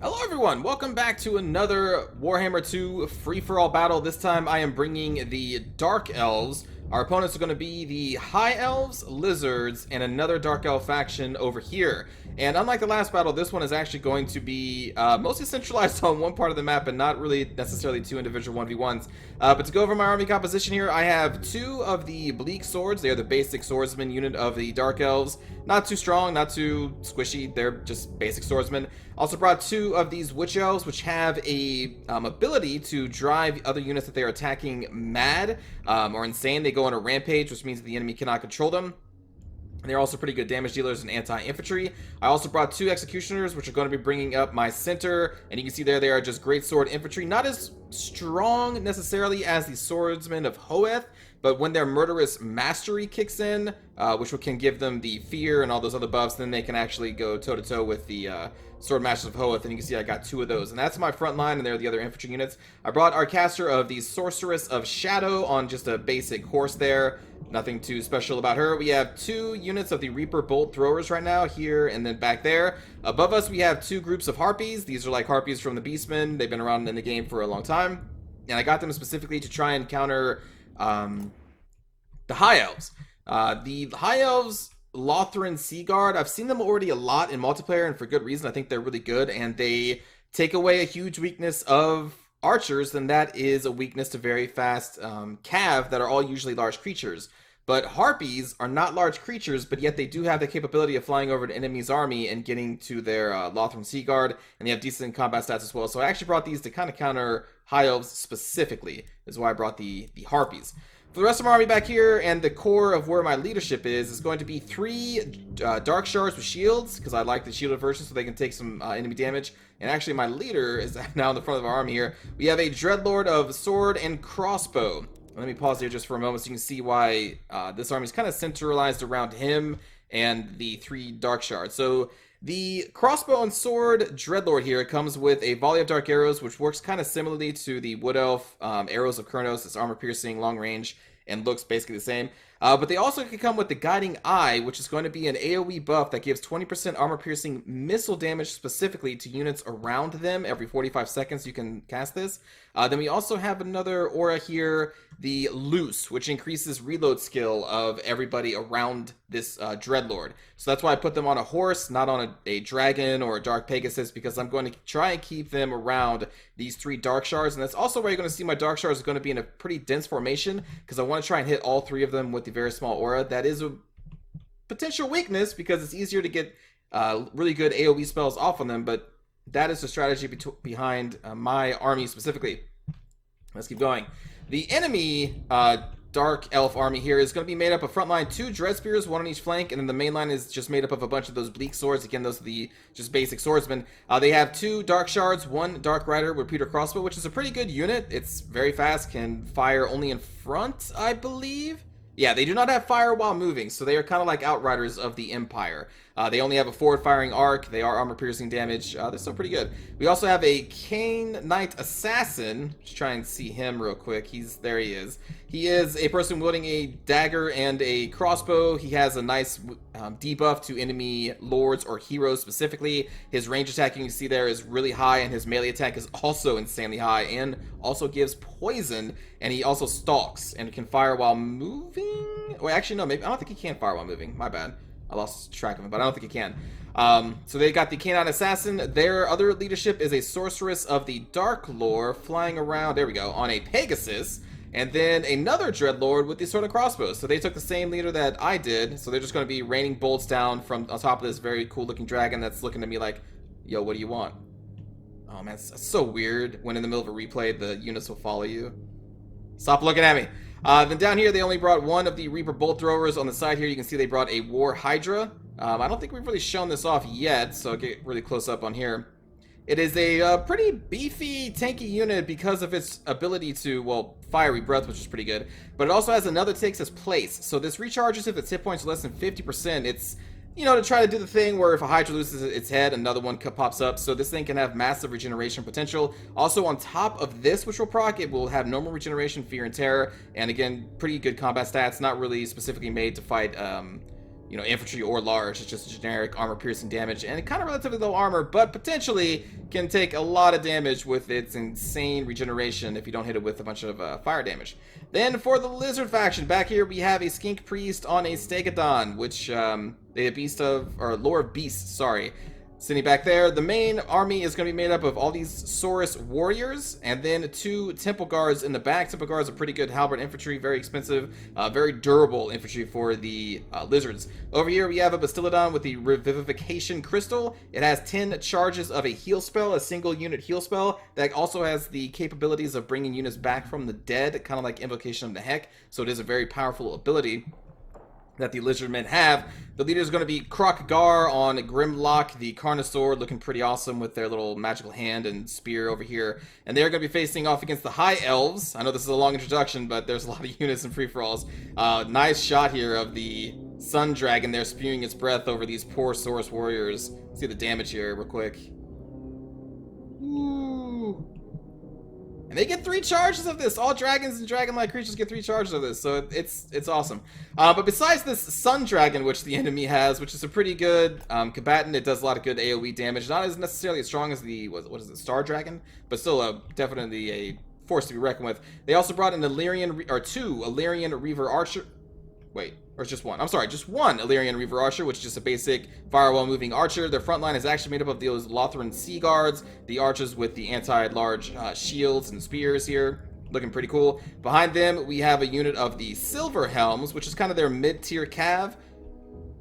Hello everyone, welcome back to another Warhammer 2 free-for-all battle. This time I am bringing the Dark Elves. Our opponents are going to be the High Elves, Lizards, and another Dark Elf faction over here. And unlike the last battle, this one is actually going to be mostly centralized on one part of the map and not really necessarily two individual 1v1s. But to go over my army composition here, I have two of the Bleak Swords. They are the basic swordsman unit of the Dark Elves. Not too strong, not too squishy, they're just basic swordsmen. Also brought two of these Witch Elves, which have a ability to drive other units that they are attacking mad or insane. They go on a rampage, which means that the enemy cannot control them. And they're also pretty good damage dealers and anti-infantry. I also brought two Executioners, which are going to be bringing up my center. And you can see there they are just great sword infantry. Not as strong necessarily as the swordsmen of Hoeth, but when their murderous mastery kicks in, which can give them the fear and all those other buffs, then they can actually go toe-to-toe with the sword masters of Hoeth. And you can see I got two of those. And that's my front line, and they're the other infantry units. I brought our caster of the Sorceress of Shadow on just a basic horse there. Nothing too special about her. We have two units of the Reaper Bolt Throwers right now, here and then back there. Above us, we have two groups of Harpies. These are like Harpies from the Beastmen. They've been around in the game for a long time. And I got them specifically to try and counter the High Elves. The High Elves, Lothran Seaguard, I've seen them already a lot in multiplayer, and for good reason. I think they're really good, and they take away a huge weakness of archers, and that is a weakness to very fast cav that are all usually large creatures. But Harpies are not large creatures, but yet they do have the capability of flying over an enemy's army and getting to their Lothran Seaguard, and they have decent combat stats as well. So I actually brought these to kind of counter High Elves specifically, is why I brought the Harpies. For the rest of my army back here, and the core of where my leadership is going to be three Dark Shards with shields, because I like the shielded version so they can take some enemy damage. And actually my leader is now in the front of our army here. We have a Dreadlord of sword and crossbow. Let me pause here just for a moment so you can see why this army is kind of centralized around him and the three Dark Shards. So the crossbow and sword Dreadlord here comes with a volley of dark arrows, which works kind of similarly to the Wood Elf arrows of Kurnos. It's armor piercing, long range, and looks basically the same. But they also can come with the Guiding Eye, which is going to be an AoE buff that gives 20% armor piercing missile damage specifically to units around them. Every 45 seconds you can cast this. Then we also have another aura here, the Loose, which increases reload skill of everybody around this Dreadlord. So that's why I put them on a horse, not on a dragon or a Dark Pegasus, because I'm going to try and keep them around these three Dark Shards. And that's also where you're going to see my Dark Shards are going to be in a pretty dense formation, because I want to try and hit all three of them with the very small aura. That is a potential weakness, because it's easier to get really good AoE spells off on them, but that is the strategy behind my army specifically. Let's keep going. The enemy Dark Elf army here is going to be made up of frontline two Dread Spears, one on each flank, and then the main line is just made up of a bunch of those Bleak Swords. Again, those are the just basic swordsmen. They have two Dark Shards, one Dark Rider with Repeater Crossbow, which is a pretty good unit. It's very fast, can fire only in front, I believe. Yeah, they do not have fire while moving, so they are kind of like Outriders of the Empire. They only have a forward-firing arc. They are armor-piercing damage. They're still pretty good. We also have a Kane Knight Assassin. Let's try and see him real quick. There he is. He is a person wielding a dagger and a crossbow. He has a nice debuff to enemy lords or heroes specifically. His range attack, you can see there, is really high, and his melee attack is also insanely high, and also gives poison, and he also stalks and can fire while moving. Wait, actually, no, maybe I don't think he can fire while moving. My bad. I lost track of him, but I don't think he can. So they got the Canine Assassin. Their other leadership is a Sorceress of the Dark Lore flying around, there we go, on a Pegasus. And then another Dreadlord with the Sword and Crossbows. So they took the same leader that I did. So they're just going to be raining bolts down from on top of this very cool looking dragon that's looking at me like, yo, what do you want? Oh man, it's so weird when in the middle of a replay the units will follow you. Stop looking at me. Then down here, they only brought one of the Reaper Bolt Throwers. On the side here, you can see they brought a War Hydra. I don't think we've really shown this off yet, so I'll get really close up on here. It is a pretty beefy, tanky unit because of its ability to, well, Fiery Breath, which is pretty good. But it also has another takes its place. So this recharges if its hit points are less than 50%. It's, you know, to try to do the thing where if a Hydra loses its head, another one pops up. So this thing can have massive regeneration potential. Also, on top of this, which will proc, it will have normal regeneration, fear, and terror. And again, pretty good combat stats. Not really specifically made to fight, you know, infantry or large. It's just generic armor-piercing damage, and kind of relatively low armor, but potentially can take a lot of damage with its insane regeneration if you don't hit it with a bunch of fire damage. Then for the Lizard faction, back here we have a Skink Priest on a Stegodon, which a beast of, or Lore of Beasts, sorry. Sitting back there, the main army is going to be made up of all these Saurus warriors, and then 2 Temple Guards in the back. Temple Guards are pretty good halberd infantry, very expensive, very durable infantry for the lizards. Over here we have a Bastillodon with the Revivification Crystal. It has 10 charges of a heal spell, a single unit heal spell, that also has the capabilities of bringing units back from the dead, kind of like Invocation of the Heck, so it is a very powerful ability that the Lizardmen have. The leader is going to be Krok-Gar on Grimlock, the Carnosaur, looking pretty awesome with their little magical hand and spear over here. And they're going to be facing off against the High Elves. I know this is a long introduction, but there's a lot of units and free-for-alls. Nice shot here of the Sun Dragon there spewing its breath over these poor Saurus warriors. See the damage here real quick. Ooh. And they get 3 charges of this. All dragons and dragon-like creatures get 3 charges of this, so it's awesome. But besides this Sun Dragon, which the enemy has, which is a pretty good combatant, it does a lot of good AoE damage. Not as necessarily as strong as the, what is it, Star Dragon, but still definitely a force to be reckoned with. They also brought an Illyrian, or 2 Illyrian Reaver Archer. Wait, or it's just one. I'm sorry, just 1 Illyrian Reaver Archer, which is just a basic firewall-moving archer. Their front line is actually made up of those Lothran Sea Guards, the archers with the anti-large shields and spears here. Looking pretty cool. Behind them, we have a unit of the Silver Helms, which is kind of their mid-tier cav.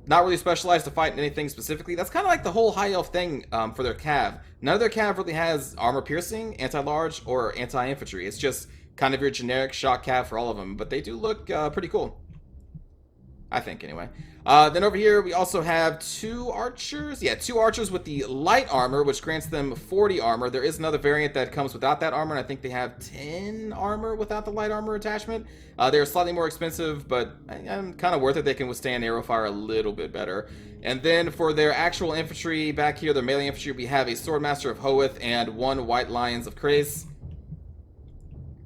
Not really specialized to fight anything specifically. That's kind of like the whole High Elf thing for their cav. None of their cav really has armor-piercing, anti-large, or anti-infantry. It's just kind of your generic shock cav for all of them, but they do look pretty cool. I think, anyway. Then over here, we also have 2 archers. Yeah, 2 archers with the light armor, which grants them 40 armor. There is another variant that comes without that armor, and I think they have 10 armor without the light armor attachment. They're slightly more expensive, but I'm kind of worth it. They can withstand arrow fire a little bit better. And then for their actual infantry, back here, their melee infantry, we have a Swordmaster of Hoeth and 1 White Lions of Krace.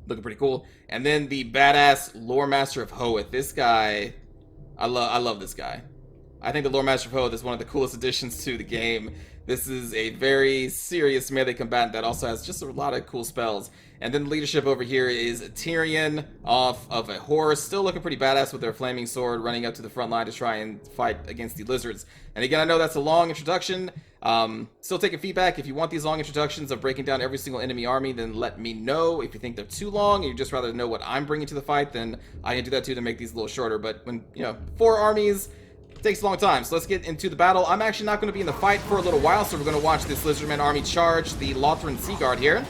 Looking pretty cool. And then the badass Lore Master of Hoeth. This guy... I love this guy. I think the Lore Master of Hoeth is one of the coolest additions to the game. This is a very serious melee combatant that also has just a lot of cool spells. And then the leadership over here is Tyrion off of a horse, still looking pretty badass with their flaming sword, running up to the front line to try and fight against the lizards. And again, I know that's a long introduction. Still taking feedback. If you want these long introductions of breaking down every single enemy army, then let me know. If you think they're too long and you'd just rather know what I'm bringing to the fight, then I can do that too to make these a little shorter. But when, 4 armies, it takes a long time. So let's get into the battle. I'm actually not going to be in the fight for a little while, so we're going to watch this Lizardman army charge the Lothran Sea Guard here.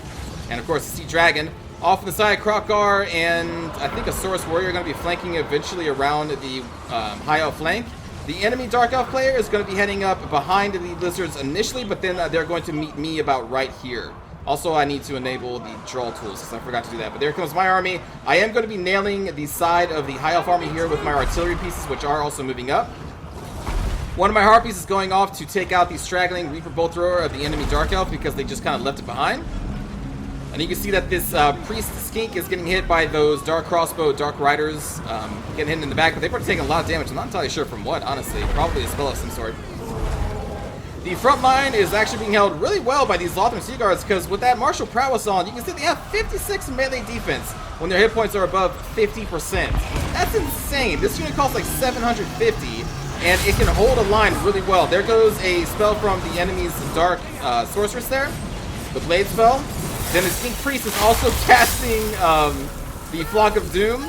And of course the Sea Dragon. Off on the side, Krok-Gar and I think a Saurus Warrior are going to be flanking eventually around the High Elf flank. The enemy Dark Elf player is going to be heading up behind the lizards initially, but then they're going to meet me about right here. Also, I need to enable the draw tools since I forgot to do that. But there comes my army. I am going to be nailing the side of the High Elf army here with my artillery pieces, which are also moving up. One of my Harpies is going off to take out the straggling Reaper Bolt Thrower of the enemy Dark Elf because they just kind of left it behind. And you can see that this Priest Skink is getting hit by those Dark Crossbow, Dark Riders, getting hit in the back, but they've already taken a lot of damage. I'm not entirely sure from what, honestly. Probably a spell of some sort. The front line is actually being held really well by these Lothran Sea Guards because with that martial prowess on, you can see they have 56 melee defense when their hit points are above 50%. That's insane. This unit costs like 750, and it can hold a line really well. There goes a spell from the enemy's Dark Sorceress there, the Blade spell. Then the Skink Priest is also casting the Flock of Doom.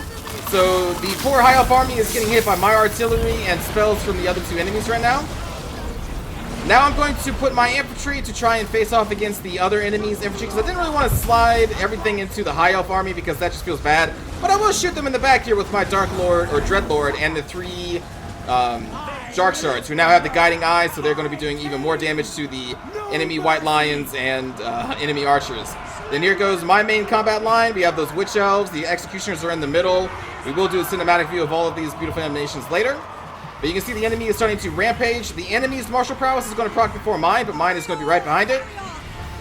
So the poor High Elf army is getting hit by my artillery and spells from the other 2 enemies right now. Now I'm going to put my infantry to try and face off against the other enemies' infantry because I didn't really want to slide everything into the High Elf army because that just feels bad. But I will shoot them in the back here with my Dark Lord or Dreadlord and the 3 Shark Shards, who now have the Guiding Eye, so they're going to be doing even more damage to the enemy White Lions and enemy Archers. Then here goes my main combat line. We have those Witch Elves. The Executioners are in the middle. We will do a cinematic view of all of these beautiful animations later. But you can see the enemy is starting to rampage. The enemy's martial prowess is going to proc before mine, but mine is going to be right behind it.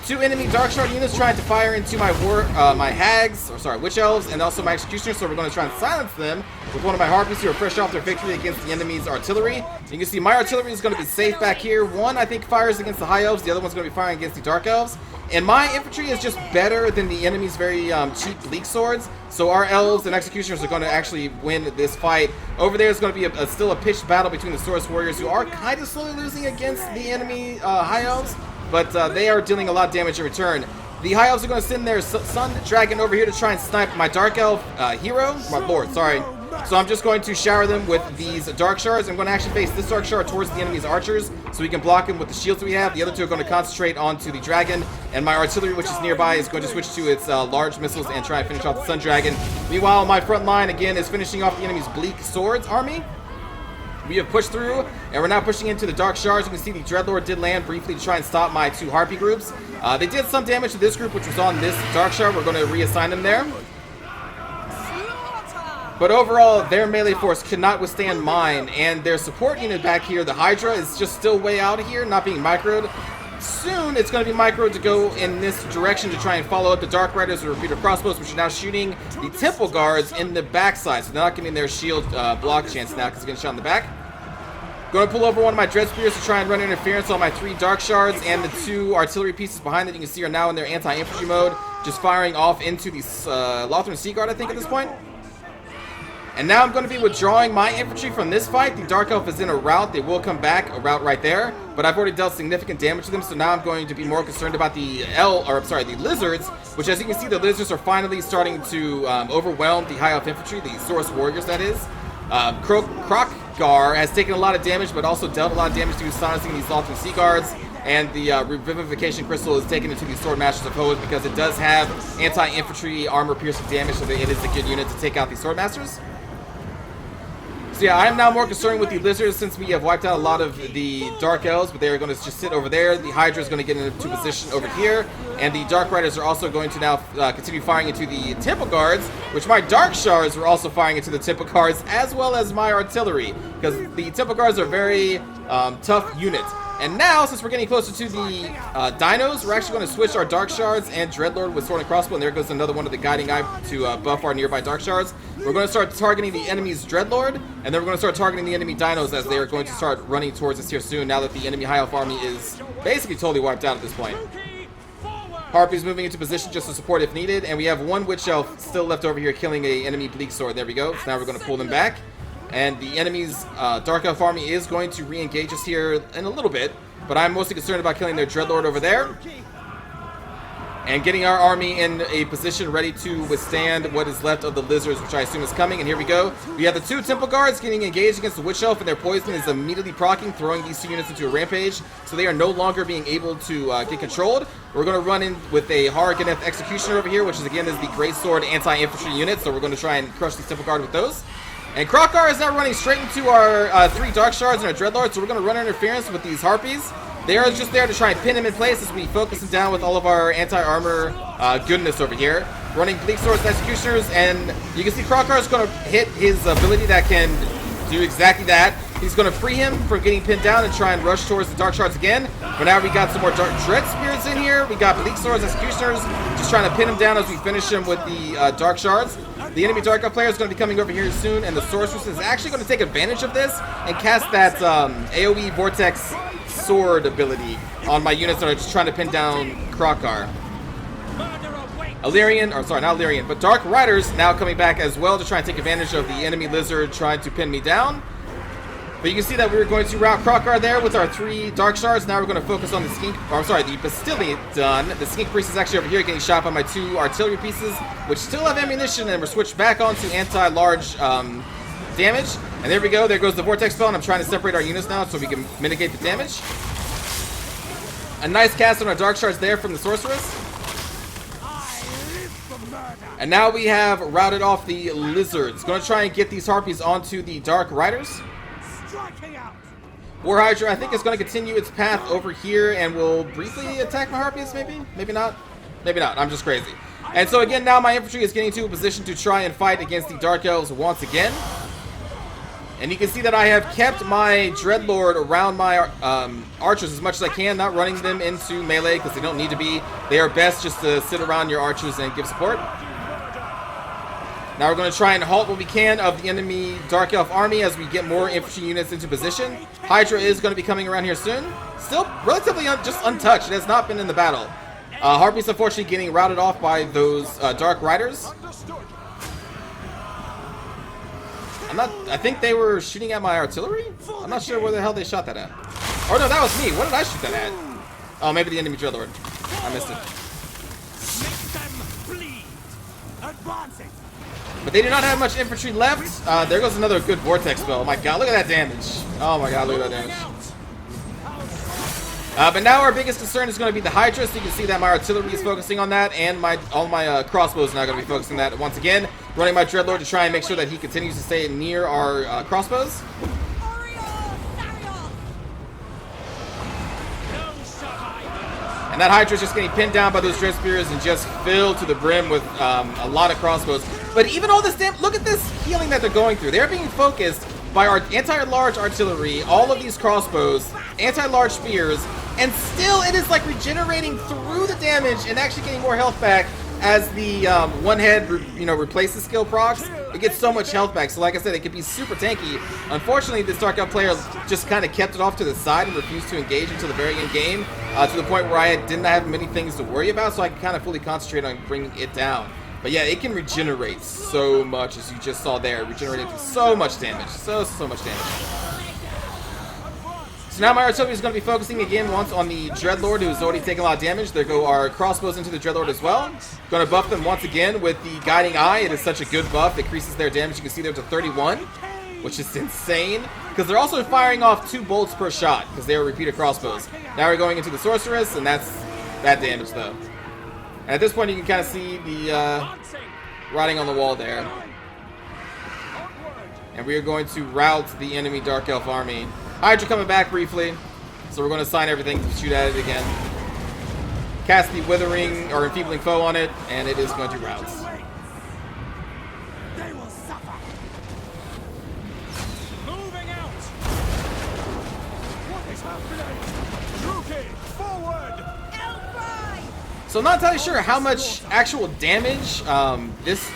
2 enemy Dark Shard units trying to fire into my my hags, or sorry, witch elves, and also my executioners. So we're going to try and silence them with one of my harpies who are fresh off their victory against the enemy's artillery. You can see my artillery is going to be safe back here. One, I think, fires against the high elves. The other one's going to be firing against the dark elves. And my infantry is just better than the enemy's very cheap bleak swords. So our elves and executioners are going to actually win this fight. Over there is going to be still a pitched battle between the Source Warriors, who are kind of slowly losing against the enemy high elves. But they are dealing a lot of damage in return. The high elves are going to send their sun dragon over here to try and snipe my dark elf hero. My lord, sorry. So I'm just going to shower them with these dark shards. I'm going to actually face this dark shard towards the enemy's archers so we can block him with the shields we have. The other two are going to concentrate onto the dragon, and my artillery, which is nearby, is going to switch to its large missiles and try and finish off the sun dragon. Meanwhile, my front line again is finishing off the enemy's bleak swords army. We have pushed through, and we're now pushing into the dark shards. You can see the Dreadlord did land briefly to try and stop my 2 harpy groups. They did some damage to this group, which was on this dark shard. We're going to reassign them there. But overall, their melee force could not withstand mine, and their support unit back here, the Hydra, is just still way out here, not being microed. Soon, it's going to be microed to go in this direction to try and follow up the Dark Riders with repeater crossbows, which are now shooting the Temple Guards in the backside. So they're not getting their shield block chance now because it's getting shot in the back. Going to pull over one of my Dread Spears to try and run interference on my 3 Dark Shards, and the 2 artillery pieces behind that you can see are now in their anti-infantry mode, just firing off into the Lothran Sea Guard, I think, at this point. And now I'm going to be withdrawing my infantry from this fight. The Dark Elf is in a rout. They will come back, a rout right there. But I've already dealt significant damage to them, so now I'm going to be more concerned about the the Lizards, which, as you can see, the Lizards are finally starting to overwhelm the High Elf infantry, the Source Warriors, that is. Krokgar has taken a lot of damage, but also dealt a lot of damage to silencing these Lothran Sea Guards. And the Revivification Crystal is taken into the Sword Masters of Hoes because it does have anti-infantry armor-piercing damage, so it is a good unit to take out the Sword Masters. So yeah, I am now more concerned with the Lizards since we have wiped out a lot of the Dark Elves, but they are going to just sit over there. The Hydra is going to get into position over here, and the Dark Riders are also going to now continue firing into the Temple Guards, which my Dark Shards were also firing into the Temple Guards, as well as my artillery, because the Temple Guards are very tough units. And now, since we're getting closer to the dinos, we're actually going to switch our Dark Shards and Dreadlord with Sword and Crossbow, and there goes another one of the Guiding Eye to buff our nearby Dark Shards. We're going to start targeting the enemy's Dreadlord, and then we're going to start targeting the enemy dinos as they are going to start running towards us here soon, now that the enemy High Elf army is basically totally wiped out at this point. Harpy's moving into position just to support if needed, and we have 1 Witch Elf still left over here killing a enemy Bleak Sword. There we go. So now we're going to pull them back. And the enemy's Dark Elf army is going to re-engage us here in a little bit, but I'm mostly concerned about killing their Dreadlord over there and getting our army in a position ready to withstand what is left of the Lizards, which I assume is coming. And here we go. We have the 2 Temple Guards getting engaged against the Witch Elf, and their poison is immediately proccing, throwing these 2 units into a rampage, so they are no longer being able to get controlled. We're going to run in with a Harganeth Executioner over here, which is again is the Great Sword anti-infantry unit, so we're going to try and crush these Temple Guard with those. And Krokgar is now running straight into our 3 Dark Shards and our Dreadlord, so we're going to run interference with these Harpies. They are just there to try and pin him in place as we focus him down with all of our anti-armor goodness over here. Running Bleak Swords and Executioners, and you can see Krokgar is going to hit his ability that can do exactly that. He's going to free him from getting pinned down and try and rush towards the Dark Shards again. But now we got some more Dread Spears in here. We got Bleak Swords, Executioners, just trying to pin him down as we finish him with the Dark Shards. The enemy Dark Elf player is going to be coming over here soon, and the Sorceress is actually going to take advantage of this and cast that AoE Vortex Sword ability on my units that are just trying to pin down Krokgar. Illyrian, or sorry, not Illyrian, but Dark Riders now coming back as well to try and take advantage of the enemy Lizard trying to pin me down. But you can see that we were going to rout Krokgar there with our 3 Dark Shards. Now we're going to focus on the Skink, or I'm sorry, the Bastilian done. The Skink Priest is actually over here getting shot by my 2 artillery pieces, which still have ammunition, and we're switched back onto anti-large damage. And there we go, there goes the Vortex spell, and I'm trying to separate our units now so we can mitigate the damage. A nice cast on our Dark Shards there from the Sorceress. And now we have routed off the Lizards. Going to try and get these Harpies onto the Dark Riders. War Hydra, I think, is going to continue its path over here and will briefly attack my Harpies, maybe? Maybe not. Maybe not. I'm just crazy. And so again, now my infantry is getting to a position to try and fight against the Dark Elves once again. And you can see that I have kept my Dreadlord around my archers as much as I can, not running them into melee because they don't need to be. They are best just to sit around your archers and give support. Now we're going to try and halt what we can of the enemy Dark Elf army as we get more infantry units into position. Hydra is going to be coming around here soon. Still relatively just untouched. It has not been in the battle. Harpies unfortunately getting routed off by those Dark Riders. I think they were shooting at my artillery? I'm not sure where the hell they shot that at. Oh no, that was me. What did I shoot that at? Oh, maybe the enemy Dreadlord. I missed it. But they do not have much infantry left. There goes another good vortex spell. Oh my god, look at that damage. Oh my god, look at that damage. But now our biggest concern is going to be the Hydra, so you can see that my artillery is focusing on that, and all my crossbows are now going to be focusing on that once again. Running my Dreadlord to try and make sure that he continues to stay near our crossbows. And that Hydra is just getting pinned down by those Dread Spears and just filled to the brim with a lot of crossbows. But even all this damage, look at this healing that they're going through. They're being focused by our anti-large artillery, all of these crossbows, anti-large spears, and still it is like regenerating through the damage and actually getting more health back as the one head replaces skill procs. It gets so much health back. So like I said, it could be super tanky. Unfortunately, this Dark Elf player just kind of kept it off to the side and refused to engage until the very end game, to the point where I didn't have many things to worry about, so I could kind of fully concentrate on bringing it down. But yeah, it can regenerate so much, as you just saw there. It regenerated so much damage. So much damage. So now my artillery is going to be focusing again once on the Dreadlord, who's already taken a lot of damage. There go our crossbows into the Dreadlord as well. Going to buff them once again with the Guiding Eye. It is such a good buff. It increases their damage. You can see they're to 31, which is insane. Because they're also firing off 2 bolts per shot, because they are repeated crossbows. Now we're going into the Sorceress, and that's that damage, though. And at this point, you can kind of see the writing on the wall there. And we are going to rout the enemy Dark Elf army. Hydra coming back briefly, so we're going to assign everything to shoot at it again. Cast the Withering or Enfeebling Foe on it, and it is going to rout. Moving out. What is happening? Forward. So I'm not entirely sure how much actual damage this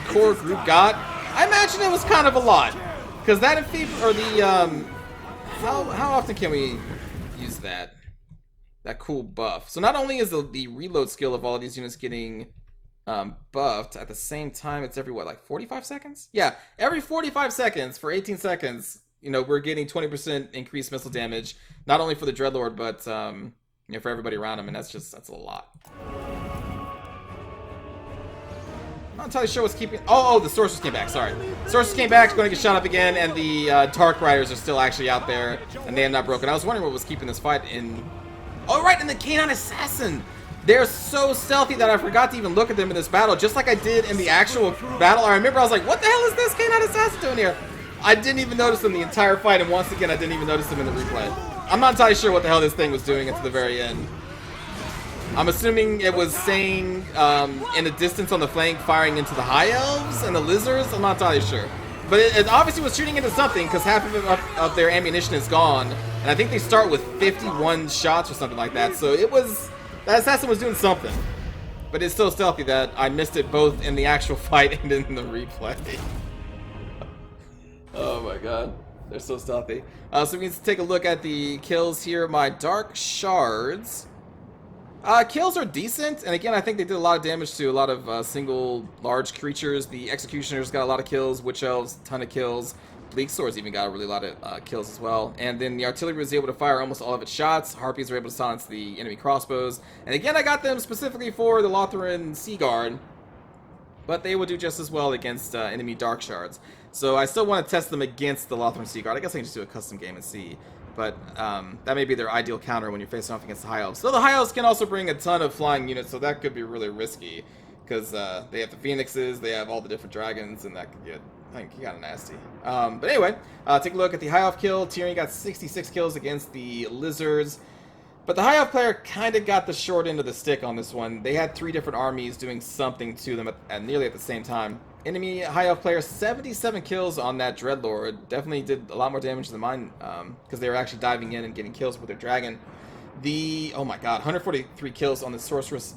core group got. I imagine it was kind of a lot, because that enfeebling or the how often can we use that cool buff? So not only is the reload skill of all of these units getting buffed, at the same time it's every, what, like 45 seconds? Yeah, every 45 seconds for 18 seconds, we're getting 20% increased missile damage, not only for the Dreadlord, but for everybody around him, and that's a lot. I'm not entirely sure what's keeping... Oh, the Sorceress came back, sorry. Sorceress came back, going to get shot up again, and the Dark Riders are still actually out there, and they have not broken. I was wondering what was keeping this fight in... Oh, right, and the Canine Assassin! They're so stealthy that I forgot to even look at them in this battle, just like I did in the actual battle. I remember I was like, what the hell is this Canine Assassin doing here? I didn't even notice them the entire fight, and once again, I didn't even notice them in the replay. I'm not entirely sure what the hell this thing was doing until the very end. I'm assuming it was saying in the distance on the flank, firing into the High Elves and the Lizards. I'm not entirely sure. But it obviously was shooting into something, because half of their ammunition is gone. And I think they start with 51 shots or something like that. So that assassin was doing something. But it's so stealthy that I missed it both in the actual fight and in the replay. Oh my god. They're so stealthy. So we can take a look at the kills here. My Dark Shards. Kills are decent, and again, I think they did a lot of damage to a lot of single large creatures. The Executioners got a lot of kills, Witch Elves, ton of kills. Bleak Swords even got a really lot of kills as well. And then the artillery was able to fire almost all of its shots. Harpies were able to silence the enemy crossbows. And again, I got them specifically for the Lothran Sea Guard, but they will do just as well against enemy Dark Shards. So I still want to test them against the Lothran Sea Guard. I guess I can just do a custom game and see. But that may be their ideal counter when you're facing off against the High Elves. So the High Elves can also bring a ton of flying units, so that could be really risky. Because they have the Phoenixes, they have all the different dragons, and that could get, I think, kind of nasty. But anyway, take a look at the High Elf kill. Tyrion got 66 kills against the Lizards. But the High Elf player kind of got the short end of the stick on this one. They had 3 different armies doing something to them at nearly at the same time. enemy high elf player, 77 kills on that Dreadlord. Definitely did a lot more damage than mine, because they were actually diving in and getting kills with their dragon. Oh my god, 143 kills on the Sorceress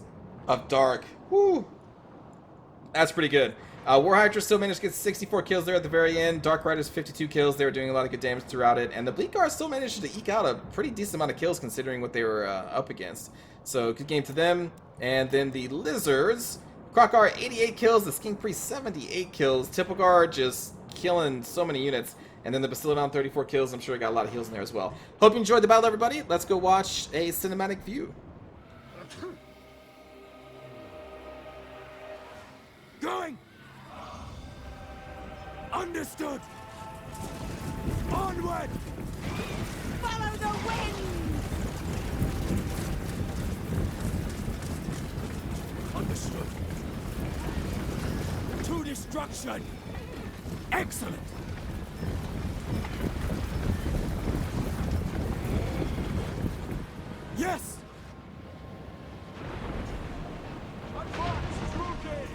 of Dark. Woo! That's pretty good. War Hydra still managed to get 64 kills there at the very end. Dark Riders 52 kills. They were doing a lot of good damage throughout it. And the Bleak Guard still managed to eke out a pretty decent amount of kills considering what they were up against. So good game to them. And then the Lizards. Krokar 88 kills. The Skink Priest 78 kills. Tipplgar just killing so many units. And then the Bastiladon 34 kills. I'm sure it got a lot of heals in there as well. Hope you enjoyed the battle, everybody. Let's go watch a cinematic view. Going! Understood! Onward! Follow the wind! Understood. To destruction! Excellent! Yes! Advance, Druke!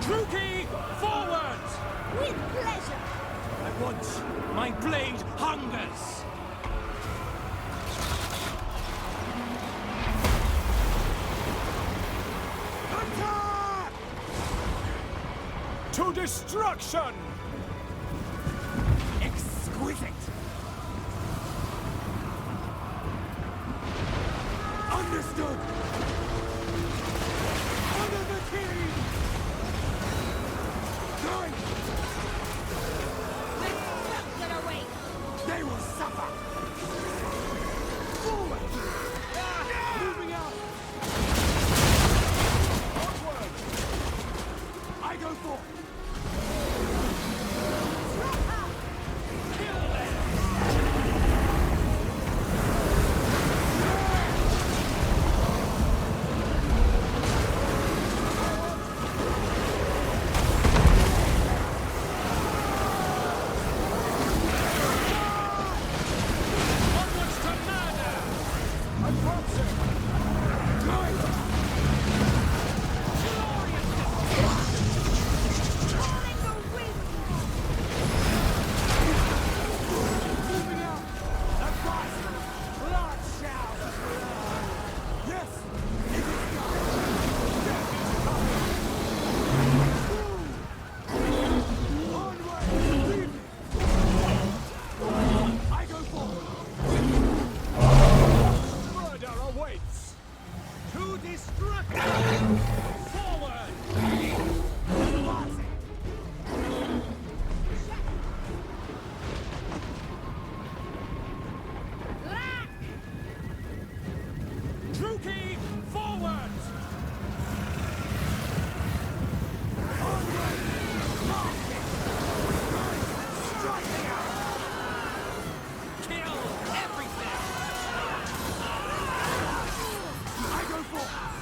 Druke, forward! With pleasure! At once, my blade hungers! To destruction! Exquisite! Understood! Honor the king! Going! Welcome away! They will suffer! Forward! Moving out! Onward! I go forth! Kill them! Onwards to murder! Advancing! Going! Calling the wind! Moving out! Advancing! Blood shower! Yes! It is done! Death is coming! Onward! Leave me! I go forward! Murder awaits! To destruction! Forward! Advancing! Black! Trookie, forward! Onward! Marching! Striking out! Kill everything! I go forward!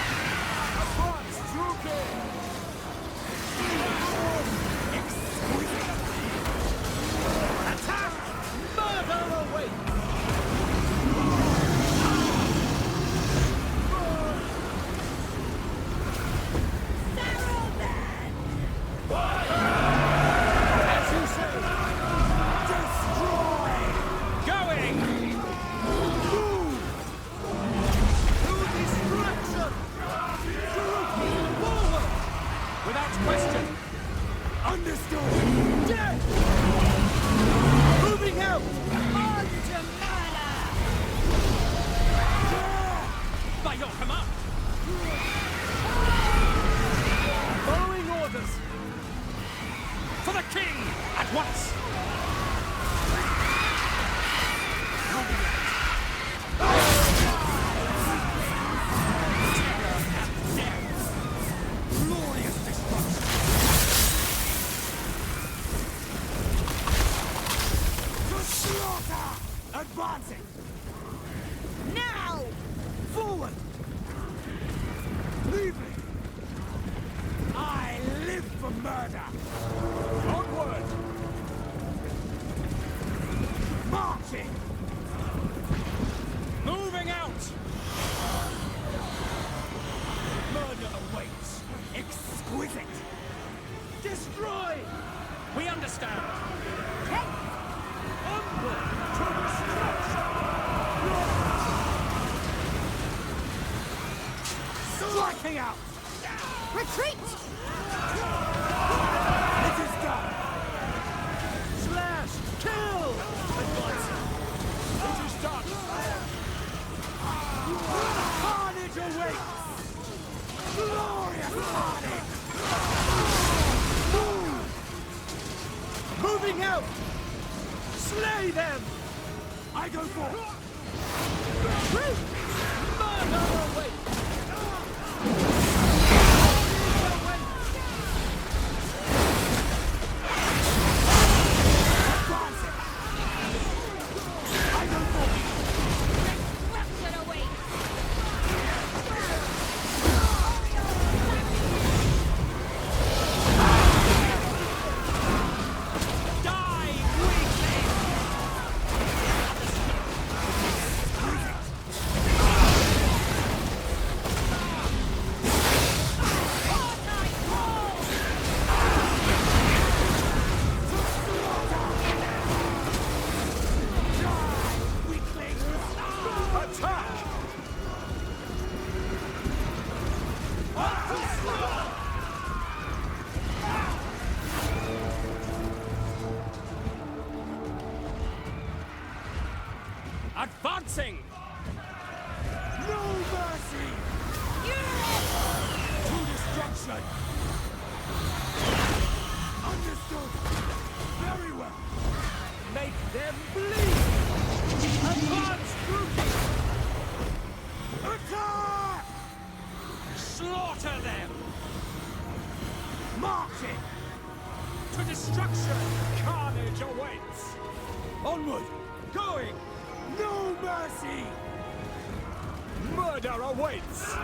Advance, Trookie! Exquisite! Attack! Murder awaits! Settle then! As you say! Destroy! Going! Move! To destruction! Forward! Without question! Understood! Dead! Moving out! On to murder! By your command! Following orders! For the king! At once! Glorious destruction! To slaughter! Advancing! Now! Forward! Leave me! I live for murder! Onward! Marching! Moving out! Murder awaits! Exquisite! Destroy! We understand! Take! Onward to destruction! Striking out! Retreat! It is done! Slash! Kill! Advancing! It is done! Carnage awaits! Glorious carnage! Move! Moving out! Slay them! I go forth! Murder awaits! Advancing! I go forth! Welcome away! Die, weakling! Advancing! No mercy! Unit! To destruction! Understood! Very well! Make them bleed! Advance, groupie! Attack! Slaughter them! Marching! To destruction! Carnage awaits! Onward! Going! No mercy! Murder awaits!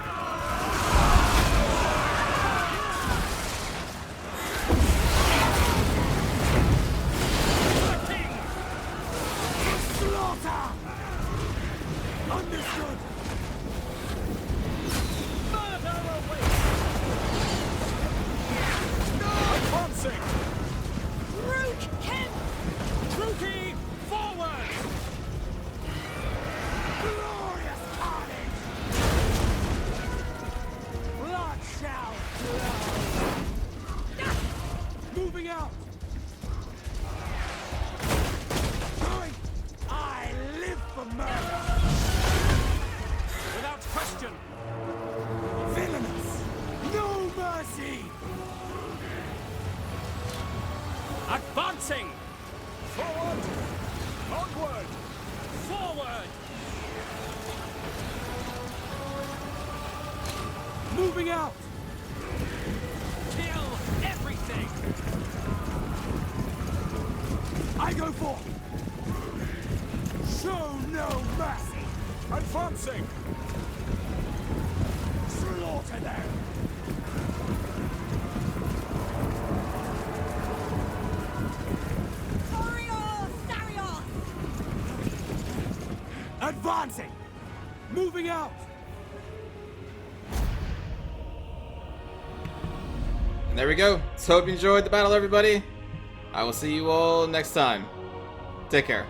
The king! Slaughter! Understood! Murder awaits! Advancing! Root him! Groupie, forward! Glorious carnage! Blood shall flow! Moving out! Going! I live for murder! Without question! Villainous! No mercy! Advancing! Forward! Onward! Forward! Moving out! Kill everything! I go forth! Show no mercy! Advancing! Slaughter them! Advancing! Moving out! And there we go. So hope you enjoyed the battle, everybody. I will see you all next time. Take care.